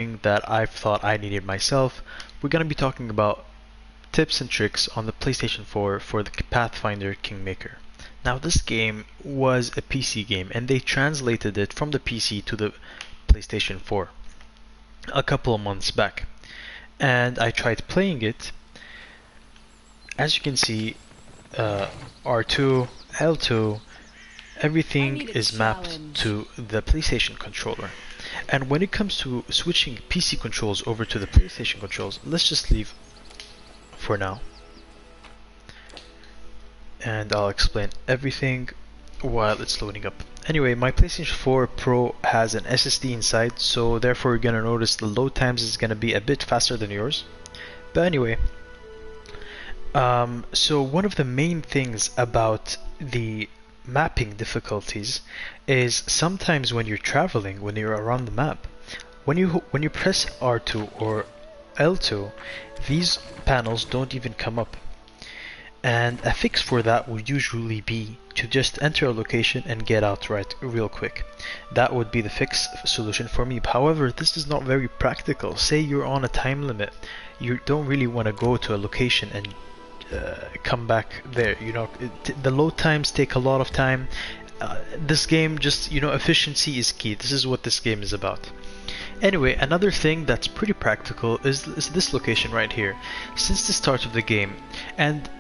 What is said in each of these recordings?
that I've thought I needed myself. We're going to be talking about tips and tricks on the PlayStation 4 for the Pathfinder Kingmaker. Now this game was a PC game and they translated it from the PC to the PlayStation 4 a couple of months back. And I tried playing it. As you can see, R2, L2, everything is mapped to the PlayStation controller. And when it comes to switching PC controls over to the PlayStation controls, let's just leave for now. And I'll explain everything while it's loading up. Anyway, my PlayStation 4 Pro has an SSD inside, so therefore you're gonna notice the load times is gonna be a bit faster than yours. But anyway, so one of the main things about the mapping difficulties is sometimes when you're traveling, when you're around the map, when you press R2 or L2, these panels don't even come up. And a fix for that would usually be to just enter a location and get out real quick. That would be the fix solution for me. However, this is not very practical. Say you're on a time limit, you don't really want to go to a location and come back there. You know, the load times take a lot of time. This game just, you know, efficiency is key. This is what this game is about. Anyway, another thing that's pretty practical is this location right here. Since the start of the game, and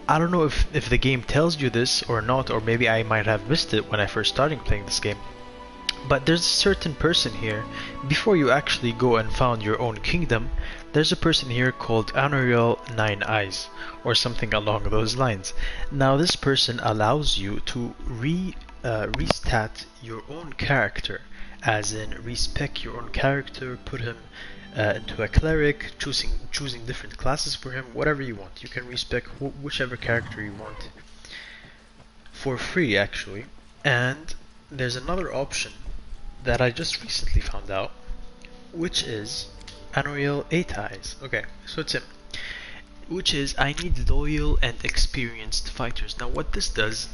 I don't know if the game tells you this or not, or maybe I might have missed it when I first started playing this game, but there's a certain person here. Before you actually go and found your own kingdom, there's a person here called Anuriel 9 Eyes, or something along those lines. Now this person allows you to restat your own character, as in respec your own character, put him into a cleric, choosing different classes for him, whatever you want. You can respec whichever character you want for free, actually. And there's another option that I just recently found out, which is Unreal 8 Eyes. Okay, so it's him, which is I need loyal and experienced fighters. Now what this does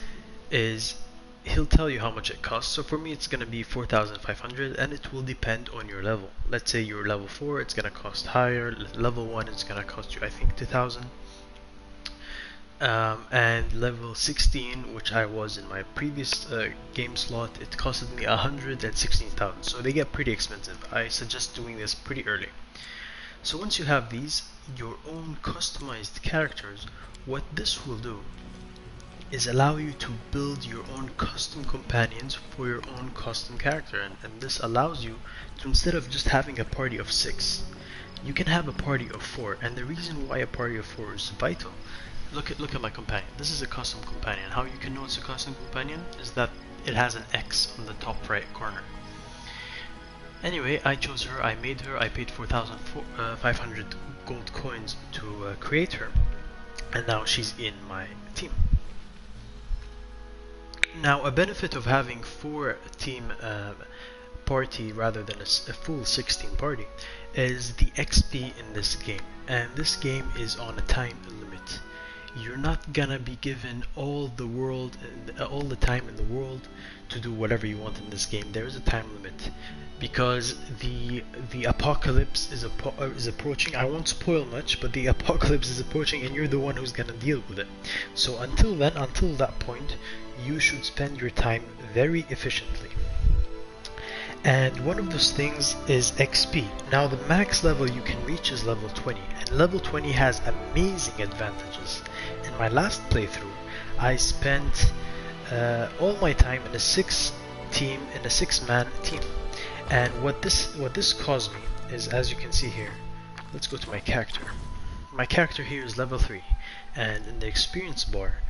is he'll tell you how much it costs. So for me it's gonna be 4,500, and it will depend on your level. Let's say you're level 4, it's gonna cost higher. Level 1, it's gonna cost you, I think, 2,000. And level 16, which I was in my previous game slot, it costed me 116,000. So they get pretty expensive. I suggest doing this pretty early. So once you have these, your own customized characters, what this will do is allow you to build your own custom companions for your own custom character, and this allows you to, instead of just having a party of 6, you can have a party of 4. And the reason why a party of 4 is vital, look at my companion. This is a custom companion. How you can know it's a custom companion is that it has an X on the top right corner. Anyway, I chose her, I made her, I paid 4,500 gold coins to create her, and now she's in my team. Now, a benefit of having 4 team party rather than a full 16 party is the XP in this game, and this game is on a time limit. You're not gonna be given all the time in the world to do whatever you want in this game. There is a time limit because the apocalypse is approaching. I won't spoil much, but the apocalypse is approaching, and you're the one who's gonna deal with it. So until that point, you should spend your time very efficiently. And one of those things is XP. Now the max level you can reach is level 20, and level 20 has amazing advantages. In my last playthrough, I spent all my time in a 6-man team. And what this caused me is, as you can see here, let's go to my character. My character here is level 3, and in the experience bar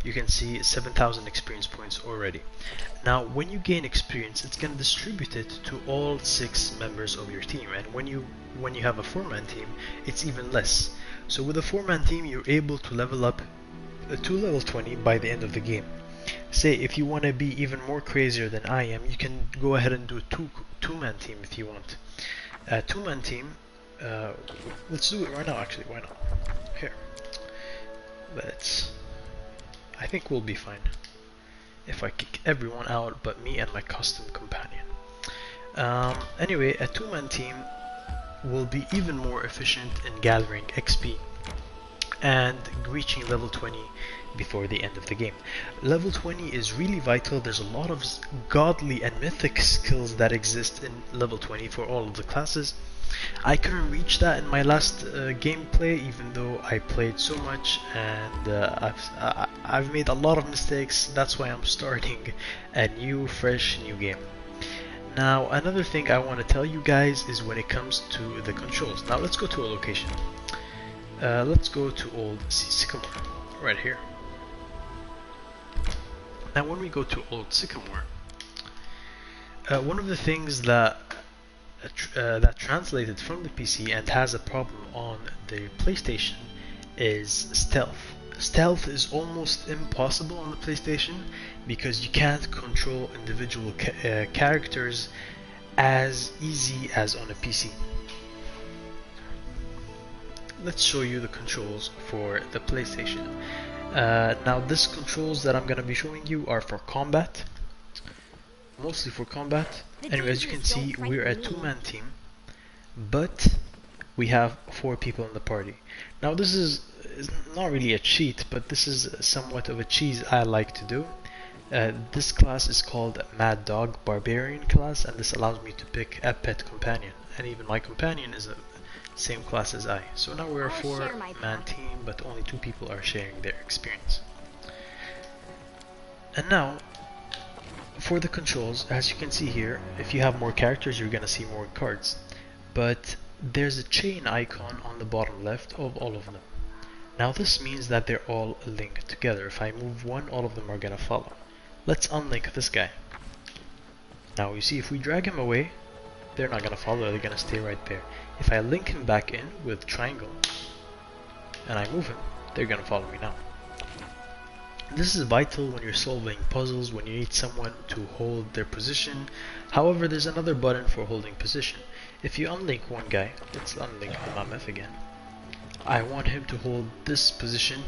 you can see 7,000 experience points already. Now when you gain experience, it's going to distribute it to all 6 members of your team, and when you have a 4-man team, it's even less. So with a 4-man team, you're able to level up to level 20 by the end of the game. Say if you want to be even more crazier than I am, you can go ahead and do a two-man team if you want. A 2-man team, let's do it right now actually, why not? Here, I think we'll be fine if I kick everyone out but me and my custom companion. Anyway, a 2-man team will be even more efficient in gathering XP and reaching level 20 before the end of the game. Level 20 is really vital. There's a lot of godly and mythic skills that exist in level 20 for all of the classes. I couldn't reach that in my last gameplay, even though I played so much, and I've made a lot of mistakes. That's why I'm starting a fresh new game. Now, another thing I want to tell you guys is when it comes to the controls. Now, let's go to a location. Let's go to Old Sycamore, right here. Now, when we go to Old Sycamore, one of the things that translated from the PC and has a problem on the PlayStation is stealth. Stealth is almost impossible on the PlayStation because you can't control individual characters as easy as on a PC. Let's show you the controls for the PlayStation. Now, these controls that I'm going to be showing you are for combat, mostly for combat. Anyway, as you can see, we're a two-man team, but we have 4 people in the party. Now, this is not really a cheat, but this is somewhat of a cheese I like to do. This class is called Mad Dog Barbarian class, and this allows me to pick a pet companion, and even my companion is the same class as I. So now we're a 4-man team, but only 2 people are sharing their experience. And now, for the controls, as you can see here, if you have more characters, you're gonna see more cards. But there's a chain icon on the bottom left of all of them. Now this means that they're all linked together. If I move one, all of them are gonna follow. Let's unlink this guy. Now you see, if we drag him away, they're not gonna follow, they're gonna stay right there. If I link him back in with triangle, and I move him, they're gonna follow me now. This is vital when you're solving puzzles, when you need someone to hold their position. However, there's another button for holding position. If you unlink one guy, let's unlink the mammoth again. I want him to hold this position,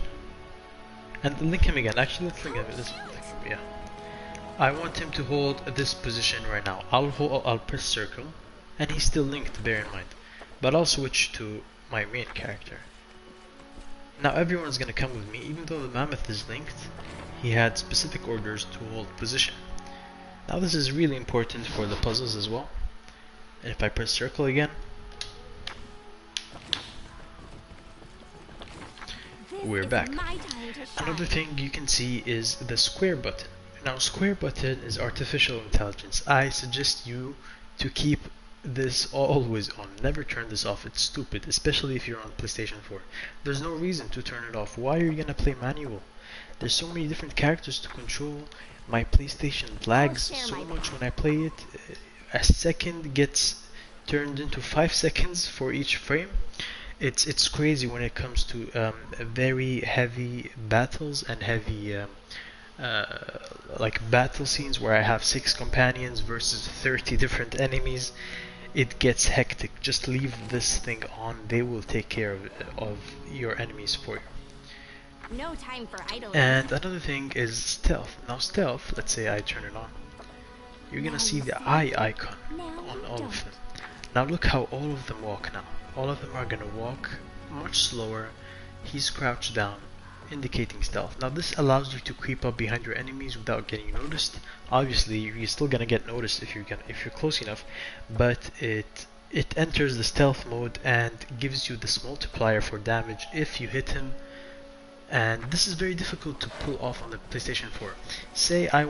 and link him again. Actually, let's link him. Yeah. I want him to hold this position right now. I'll press circle, and he's still linked. Bear in mind, but I'll switch to my main character. Now everyone's gonna come with me, even though the mammoth is linked. He had specific orders to hold position. Now this is really important for the puzzles as well. And if I press circle again, we're back. Another thing you can see is the square button. Now square button is artificial intelligence. I suggest you to keep this always on. Never turn this off. It's stupid, especially if you're on PlayStation 4. There's no reason to turn it off. Why are you gonna play manual? There's so many different characters to control. My PlayStation lags so much when I play it. A second gets turned into 5 seconds for each frame. It's crazy when it comes to very heavy battles and heavy like battle scenes where I have 6 companions versus 30 different enemies. It gets hectic. Just leave this thing on. They will take care of your enemies for you. No time for idleness. And another thing is stealth. Now stealth, let's say I turn it on. You're gonna see the eye icon on all of them. Now look how all of them walk now. All of them are gonna walk much slower. He's crouched down, indicating stealth. Now this allows you to creep up behind your enemies without getting noticed. Obviously you're still gonna get noticed if you're close enough, but it enters the stealth mode and gives you this multiplier for damage if you hit him. And this is very difficult to pull off on the PlayStation 4. Say I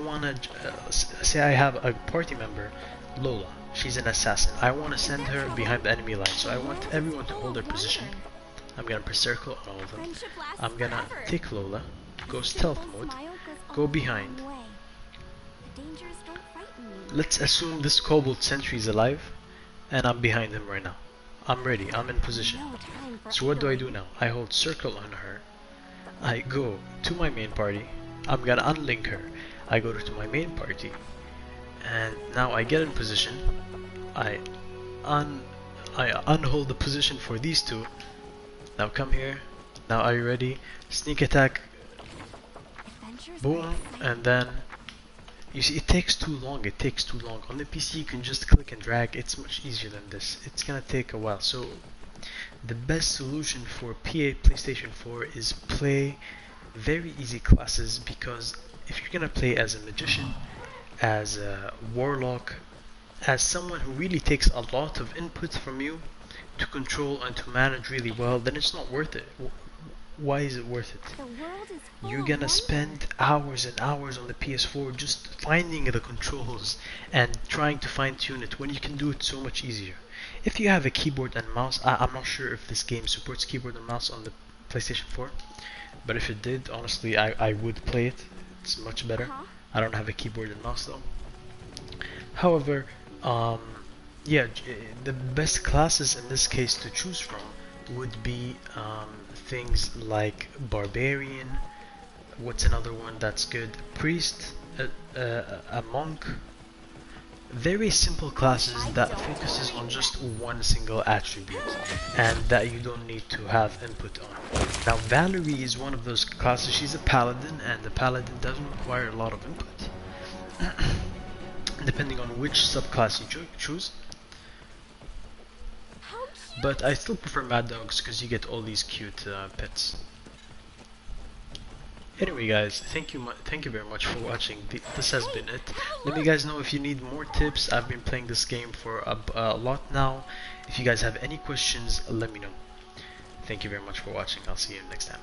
have a party member, Lola. She's an assassin. I want to send her behind the enemy line, so I want everyone to hold their position. I'm gonna press circle on all of them. I'm gonna take Lola, go stealth mode, go behind. Let's assume this kobold sentry is alive, and I'm behind him right now. I'm ready, I'm in position. So what do I do now? I hold circle on her. I go to my main party. I'm gonna unlink her. I go to my main party, and now I get in position. I unhold the position for these two. Now come here. Now are you ready? Sneak attack. Boom, and then You see, it takes too long. It takes too long. On the PC, you can just click and drag. It's much easier than this. It's gonna take a while. So the best solution for PlayStation 4 is play very easy classes, because if you're gonna play as a magician, as a warlock, as someone who really takes a lot of input from you to control and to manage really well, then it's not worth it. Why is it worth it? You're gonna spend hours and hours on the PS4 just finding the controls and trying to fine tune it when you can do it so much easier. If you have a keyboard and mouse, I'm not sure if this game supports keyboard and mouse on the PlayStation 4, but if it did, honestly, I would play it. It's much better. I don't have a keyboard and mouse though. However, yeah, the best classes in this case to choose from would be things like Barbarian. What's another one that's good? Priest, a monk. Very simple classes that focuses on just one single attribute and that you don't need to have input on. Now Valerie is one of those classes. She's a paladin, and the paladin doesn't require a lot of input depending on which subclass you choose. But I still prefer Mad Dogs because you get all these cute pets. Anyway guys, thank you very much for watching. This has been it. Let me guys know if you need more tips. I've been playing this game for a lot now. If you guys have any questions, let me know. Thank you very much for watching. I'll see you next time.